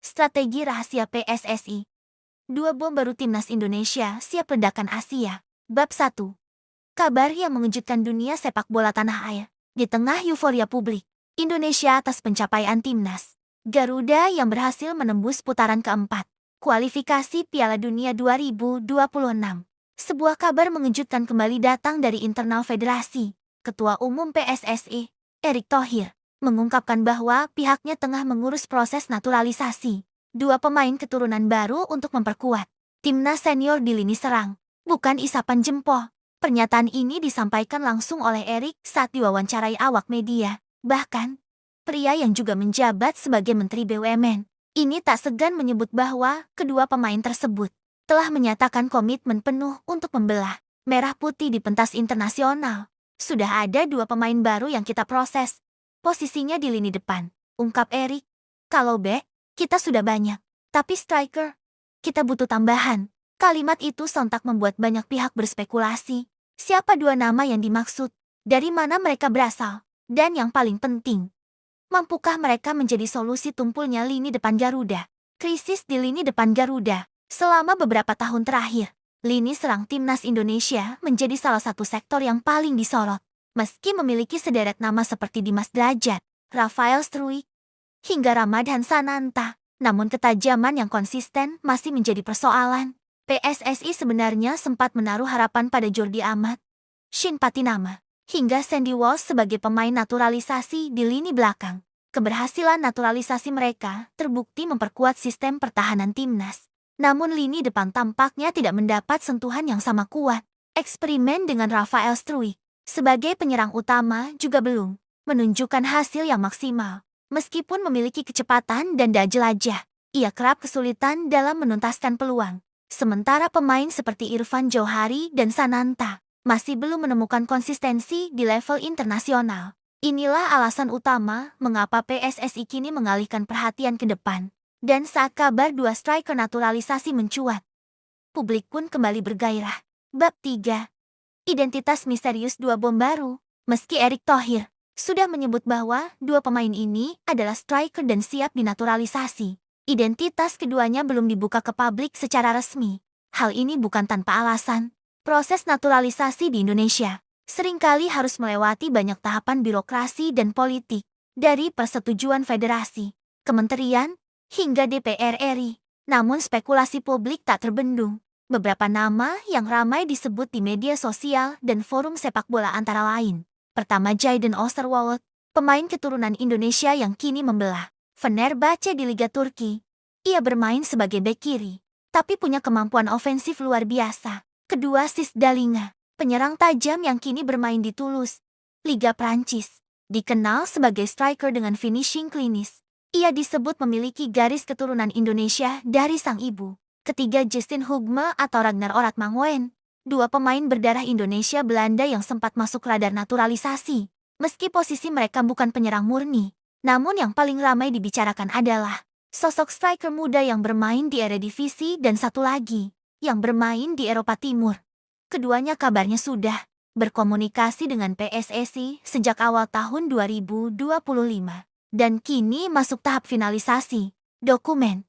Strategi rahasia PSSI. Dua bom baru timnas Indonesia siap ledakan Asia. Bab 1. Kabar yang mengejutkan dunia sepak bola tanah air. Di tengah euforia publik Indonesia atas pencapaian timnas Garuda yang berhasil menembus putaran keempat kualifikasi Piala Dunia 2026. Sebuah kabar mengejutkan kembali datang dari internal federasi. Ketua Umum PSSI, Erick Thohir, mengungkapkan bahwa pihaknya tengah mengurus proses naturalisasi dua pemain keturunan baru untuk memperkuat timnas senior di lini serang, bukan isapan jempol. Pernyataan ini disampaikan langsung oleh Erick saat diwawancarai awak media. Bahkan, pria yang juga menjabat sebagai Menteri BUMN, ini tak segan menyebut bahwa kedua pemain tersebut telah menyatakan komitmen penuh untuk membelah merah putih di pentas internasional. Sudah ada dua pemain baru yang kita proses. Posisinya di lini depan, ungkap Erick. Kalau back, kita sudah banyak. Tapi striker, kita butuh tambahan. Kalimat itu sontak membuat banyak pihak berspekulasi. Siapa dua nama yang dimaksud? Dari mana mereka berasal? Dan yang paling penting, mampukah mereka menjadi solusi tumpulnya lini depan Garuda? Krisis di lini depan Garuda. Selama beberapa tahun terakhir, lini serang timnas Indonesia menjadi salah satu sektor yang paling disorot. Meski memiliki sederet nama seperti Dimas Drajat, Rafael Struijk, hingga Ramadhan Sananta, namun ketajaman yang konsisten masih menjadi persoalan. PSSI sebenarnya sempat menaruh harapan pada Jordi Amat, Shin Patinama, hingga Sandy Walsh sebagai pemain naturalisasi di lini belakang. Keberhasilan naturalisasi mereka terbukti memperkuat sistem pertahanan timnas. Namun lini depan tampaknya tidak mendapat sentuhan yang sama kuat. Eksperimen dengan Rafael Struijk sebagai penyerang utama juga belum menunjukkan hasil yang maksimal. Meskipun memiliki kecepatan dan daya jelajah, ia kerap kesulitan dalam menuntaskan peluang. Sementara pemain seperti Irfan Jauhari dan Sananta masih belum menemukan konsistensi di level internasional. Inilah alasan utama mengapa PSSI kini mengalihkan perhatian ke depan. Dan saat kabar dua striker naturalisasi mencuat, publik pun kembali bergairah. Bab 3. Identitas misterius dua bom baru. Meski Erick Thohir sudah menyebut bahwa dua pemain ini adalah striker dan siap dinaturalisasi, identitas keduanya belum dibuka ke publik secara resmi. Hal ini bukan tanpa alasan. Proses naturalisasi di Indonesia seringkali harus melewati banyak tahapan birokrasi dan politik, dari persetujuan federasi, kementerian, hingga DPR RI. Namun spekulasi publik tak terbendung. Beberapa nama yang ramai disebut di media sosial dan forum sepak bola antara lain. Pertama, Jayden Osterwolde, pemain keturunan Indonesia yang kini membelah Fenerbahce di Liga Turki. Ia bermain sebagai bek kiri, tapi punya kemampuan ofensif luar biasa. Kedua, Sis Dalinga, penyerang tajam yang kini bermain di Toulouse, Liga Prancis. Dikenal sebagai striker dengan finishing klinis. Ia disebut memiliki garis keturunan Indonesia dari sang ibu. Ketiga, Justin Hugme atau Ragnar Oratmangoen, dua pemain berdarah Indonesia Belanda yang sempat masuk radar naturalisasi. Meski posisi mereka bukan penyerang murni, namun yang paling ramai dibicarakan adalah sosok striker muda yang bermain di Eredivisie dan satu lagi yang bermain di Eropa Timur. Keduanya kabarnya sudah berkomunikasi dengan PSSI sejak awal tahun 2025 dan kini masuk tahap finalisasi dokumen.